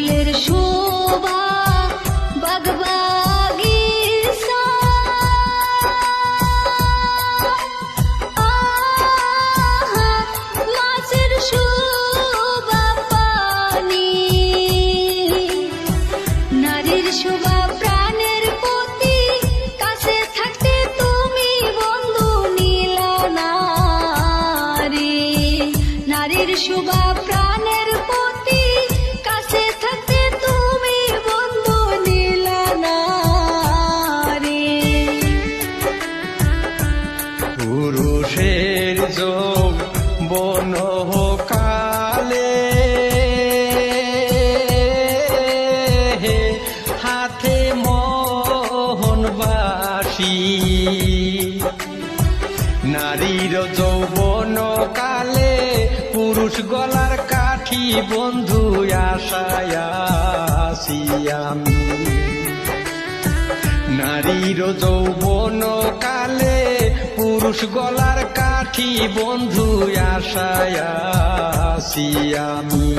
ফুলের শোভা বাগবাগিচা, মাছের শোভা পানি, নারীর শোভা প্রাণের প্রতি, কাছে থাকতে তুমি বন্ধু নীলা না রে। নারীর শোভা প্রাণের প্রতি, কাছে থাকতে তুমি বন্ধু নীলা না রে। পুরুষের যৌবন কালে হাতে মোহনবাসী, নারীর যৌবন কালে পুরুষ গলার কাঠি বন্ধু আশায় আছি আমি। নারীর যৌবন কালে পুরুষ গলার কাঠি বন্ধু আশায় আছি আমি।